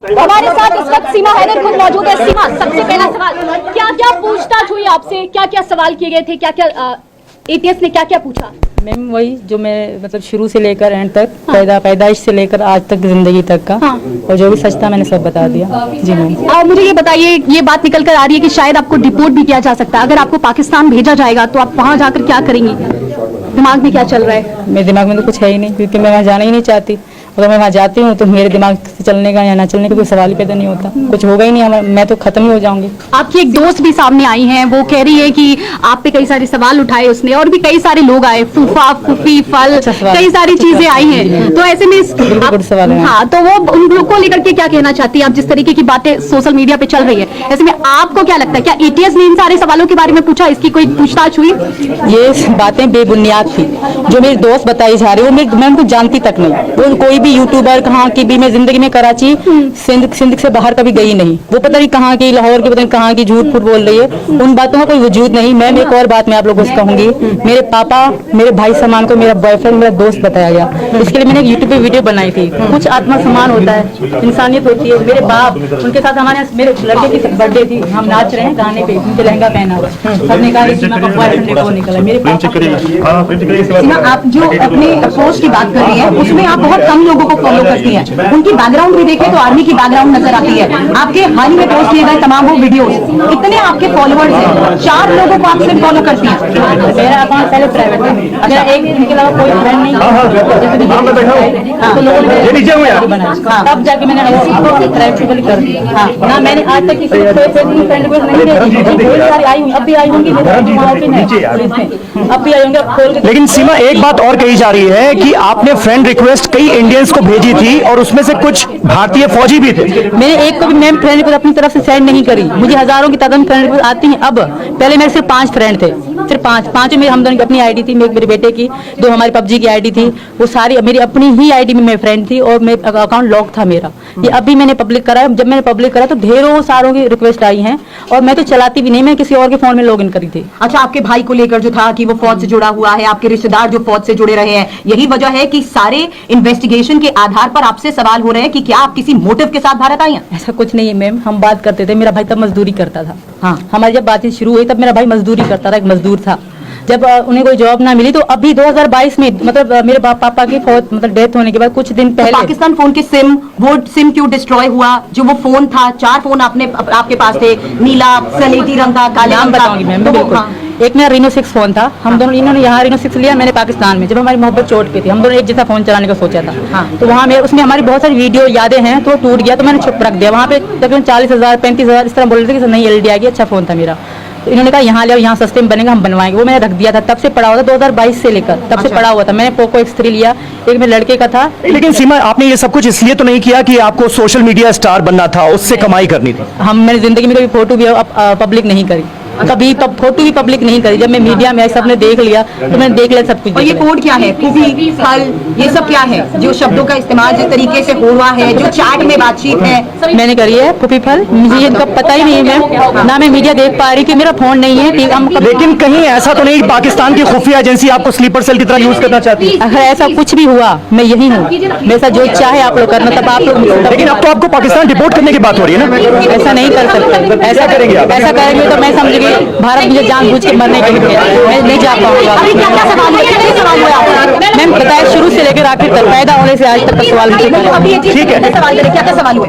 हमारे साथ इस वक्त सीमा हैदर खुद मौजूद है। सीमा, सबसे पहला सवाल, क्या क्या पूछताछ हुई आपसे, क्या क्या सवाल किए गए थे, क्या क्या एटीएस ने क्या क्या पूछा? मैम वही जो मैं मतलब शुरू से लेकर एंड तक पैदाइश से लेकर आज तक जिंदगी तक का और जो भी सच था मैंने सब बता दिया। जी मैम। मुझे ये बताइए, ये बात निकल कर आ रही है कि शायद आपको डिपोर्ट भी किया जा सकता है। अगर आपको पाकिस्तान भेजा जाएगा तो आप वहाँ जाकर क्या करेंगी? दिमाग में क्या चल रहा है? मेरे दिमाग में तो कुछ है ही नहीं, क्योंकि मैं वहाँ जाना ही नहीं चाहती। अगर मैं वहाँ जाती हूँ तो मेरे दिमाग से चलने का या ना चलने का कोई सवाल ही पैदा नहीं होता, कुछ होगा ही नहीं, मैं तो खत्म ही हो जाऊंगी। आपकी एक दोस्त भी सामने आई हैं, वो कह रही है कि आप पे कई सारे सवाल उठाए उसने, और भी कई सारे लोग आए, फूफा फूफी फल, कई सारी चीजें आई हैं। तो ऐसे में सवाल है। हाँ, तो वो उन लोग को लेकर के क्या कहना चाहती है आप? जिस तरीके की बातें सोशल मीडिया पे चल रही है, ऐसे में आपको क्या लगता है, क्या एटीएस ने इन सारे सवालों के बारे में पूछा? इसकी कोई पूछताछ हुई? ये बातें बेबुनियाद थी जो मेरी दोस्त बताई जा रही है, मैं उनको जानती तक नहीं। वो कोई भी यूट्यूबर कहाँ की भी, मैं जिंदगी में कराची सिंध से बाहर कभी गई नहीं। वो पता नहीं कहाँ की, लाहौर की पता नहीं कहाँ की झूठ फूट बोल रही है, उन बातों का कोई वजूद नहीं। मैं एक और बात मैं आप लोगों से कहूंगी, मेरे पापा मेरे भाई समान को मेरा बॉयफ्रेंड मेरा दोस्त बताया गया। इसके लिए मैंने एक यूट्यूब पे वीडियो बनाई थी। कुछ आत्मसम्मान होता है, इंसानियत होती है। मेरे बाप, उनके साथ हमारे मेरे लड़के की बर्थडे थी, हम नाच रहे हैं गाने पे, उनके लहंगा पहना हुआ, सबने कहा वो निकला मेरे सीमा, आप जो अपने पोस्ट की बात कर रही है उसमें आप बहुत कम लोगों को फॉलो करती हैं। उनकी बैकग्राउंड भी देखें तो आर्मी की बैकग्राउंड नजर आती है। आपके हाल ही में पोस्ट किए गए तमाम वो वीडियोस, इतने आपके फॉलोअर्स हैं, 4 लोगों को आप सिर्फ फॉलो करती हैं। मेरा अकाउंट पहले प्राइवेट है, मेरा एक इनके अलावा कोई फ्रेंड नहीं। तब जाके मैंने प्राइवेट कर दिया। ना मैंने आज तक किसी फ्रेंड को नहीं देखी, आई हूँ, अब भी आई होंगी, अब भी आई होंगे। लेकिन सीमा, एक बात और कही जा रही है कि आपने फ्रेंड रिक्वेस्ट कई इंडियंस को भेजी थी और उसमें से कुछ भारतीय फौजी भी थे। मैंने एक को भी मैम फ्रेंड रिक्वेस्ट अपनी तरफ से सेंड नहीं करी। मुझे हजारों की तादाद में फ्रेंड रिक्वेस्ट आती हैं। अब पहले मेरे सिर्फ 5 फ्रेंड थे, सिर्फ 5 में हम दोनों की अपनी आईडी थी, मेरे बेटे की, 2 हमारी पबजी की आईडी थी। वो सारी मेरी अपनी ही आईडी में मेरे फ्रेंड थी और मेरा अकाउंट लॉक था मेरा। ये अभी मैंने पब्लिक करा है। जब मैंने पब्लिक करा तो ढेरों सारों की रिक्वेस्ट आई हैं और मैं तो चलाती भी नहीं, मैं किसी और के फोन में लॉग इन करी थी। अच्छा, आपके भाई को लेकर जो था कि वो फौज से जुड़ा हुआ है, आपके रिश्तेदार जो फौज से जुड़े रहे हैं, यही वजह है कि सारे इन्वेस्टिगेशन के आधार पर आपसे सवाल हो रहे हैं कि क्या आप किसी मोटिव के साथ भारत आई हैं? ऐसा कुछ नहीं है मैम, हम बात करते थे। मेरा भाई तब मजदूरी करता था। हाँ, हमारी जब बातचीत शुरू हुई तब मेरा भाई मजदूरी करता था, एक मजदूर था। जब उन्हें कोई जॉब ना मिली तो अभी 2022 में मतलब मेरे पापा की मतलब डेथ होने के बाद कुछ दिन पहले पाकिस्तान फोन के सिम क्यों डिस्ट्रॉय हुआ? जो वो फोन था, 4 फोन आपके पास थे, नीला, सलेटी रंग का, काले रंग का। बताऊंगी मैम, बिल्कुल। एक मेरा रीनो 6 फोन था, हम दोनों, इन्होंने यहाँ रीनो 6 लिया, मैंने पाकिस्तान में। जब हमारी मोहब्बत चोट पे थी, हम दोनों एक जैसा फोन चलाने का सोचा था। तो वहाँ उसमें हमारी बहुत सारी वीडियो यादें हैं, तो टूट गया, तो मैंने छुप रख दिया। वहाँ पे तकरीबन 40,000 35,000 इस तरह बोल रहे थे कि नहीं एलडी आएगी, अच्छा फोन था मेरा। तो इन्होंने कहा यहाँ ले आओ, यहाँ सस्ते में बनेगा, हम बनवाएंगे। वो मैंने रख दिया था, तब से पड़ा हुआ था, 2022 से लेकर तब से पड़ा हुआ था। मैंने पोको X3 लिया, एक मेरे लड़के का था। लेकिन सीमा, आपने ये सब कुछ इसलिए तो नहीं किया कि आपको सोशल मीडिया स्टार बनना था, उससे कमाई करनी थी? मैंने जिंदगी में कभी फोटो भी पब्लिक नहीं करी, कभी फोटो भी पब्लिक नहीं करी। जब मैं मीडिया में सबने देख लिया तो मैंने देख लिया सब कुछ। और ये कोड क्या है? फूफी, फल, ये सब क्या है? जो शब्दों का इस्तेमाल जिस तरीके से हो रहा है, जो चैट में बातचीत है, मैंने करी है फूफी फल। मुझे इनका पता ही नहीं है मैम, ना मैं मीडिया देख पा रही कि मेरा फोन नहीं है। लेकिन कहीं ऐसा तो नहीं पाकिस्तान की खुफिया एजेंसी आपको स्लीपर सेल की तरह यूज करना चाहती है? अगर ऐसा कुछ भी हुआ, मैं यही हूँ, मेरे साथ जो चाहे आप लोग करना, तब आप लोग। लेकिन अब तो आपको पाकिस्तान डिपोर्ट करने की बात हो रही है ना? ऐसा नहीं कर सकते। ऐसा करेंगे ऐसा करेंगे तो मैं समझूंगी भारत मुझे जानबूझ के मरने के लिए, मैं नहीं जा पाऊंगा। अभी क्या क्या सवाल है? कितने सवाल हुए आपको? मैम बताया शुरू से लेकर आखिर तक, पैदा होने से आज तक का सवाल मुझे करें। ठीक है, सवाल करें, क्या क्या सवाल हुए?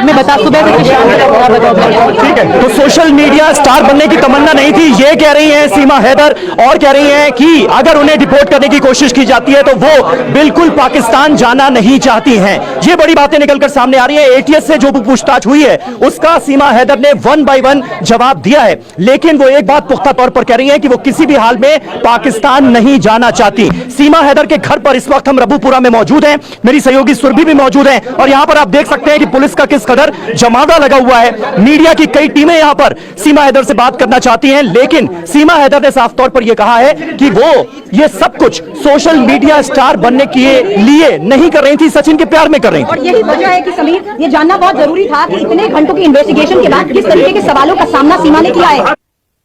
मैं बता सुबह से शाम तक। ठीक है। तो सोशल मीडिया स्टार बनने की तमन्ना नहीं थी, ये कह रही हैं सीमा हैदर, और कह रही हैं कि अगर उन्हें डिपोर्ट करने की कोशिश की जाती है तो वो बिल्कुल पाकिस्तान जाना नहीं चाहती हैं। ये बड़ी बातें निकलकर सामने आ रही है। एटीएस से जो पूछताछ हुई है उसका सीमा हैदर ने 1 by 1 जवाब दिया है, लेकिन वो एक बात पुख्ता तौर पर कह रही हैं कि वो किसी भी हाल में पाकिस्तान नहीं जाना चाहती। सीमा हैदर के घर पर इस वक्त हम रबूपुरा में मौजूद हैं, मेरी सहयोगी सुरभि भी मौजूद है, और यहां पर आप देख सकते हैं कि पुलिस का किस कदर जमावड़ा लगा हुआ है। मीडिया की कई टीमें यहां पर सीमा हैदर से बात करना चाहती हैं, लेकिन सीमा हैदर ने साफ तौर पर यह कहा है कि वो ये सब कुछ सोशल मीडिया स्टार बनने के लिए नहीं कर रही थी, सचिन के प्यार में कर रही थी। और यही वजह है कि समीर, ये जानना बहुत जरूरी था कि इतने घंटों की इन्वेस्टिगेशन के बाद किस तरीके के सवालों का सामना सीमा ने किया है।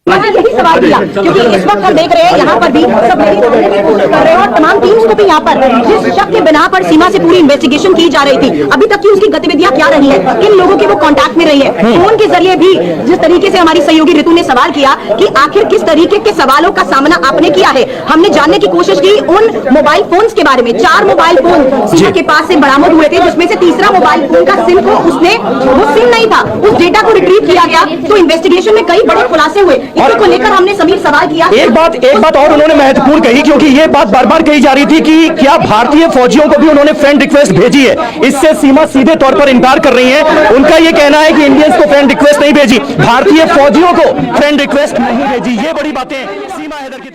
मैंने यही सवाल किया क्योंकि इस वक्त हम देख रहे हैं यहाँ पर भी सब मेरी समझने की कोशिश कर रहे हैं और तमाम टीम्स को भी यहाँ पर जिस शक के बिना पर सीमा से पूरी इन्वेस्टिगेशन की जा रही थी, अभी तक की उसकी गतिविधियां क्या रही है, किन लोगों के वो कांटेक्ट में रही है, फोन के जरिए भी जिस तरीके से हमारी सहयोगी ऋतु ने सवाल किया कि आखिर किस तरीके के सवालों का सामना आपने किया है, हमने जानने की कोशिश की उन मोबाइल फोन के बारे में। 4 मोबाइल फोन सीमा के पास से बरामद हुए थे, जिसमें से तीसरा मोबाइल फोन का सिम को वो सिम नहीं था, उस डेटा को रिट्रीव किया गया। तो इन्वेस्टिगेशन में कई बड़े खुलासे हुए, इसी को लेकर हमने सभी सवाल किया। एक बात और उन्होंने महत्वपूर्ण कही, क्योंकि ये बात बार बार कही जा रही थी कि क्या भारतीय फौजियों को भी उन्होंने फ्रेंड रिक्वेस्ट भेजी है। इससे सीमा सीधे तौर पर इनकार कर रही है। उनका ये कहना है कि इंडियंस को फ्रेंड रिक्वेस्ट नहीं भेजी, भारतीय फौजियों को फ्रेंड रिक्वेस्ट नहीं भेजी। ये बड़ी बातें सीमा हैदर की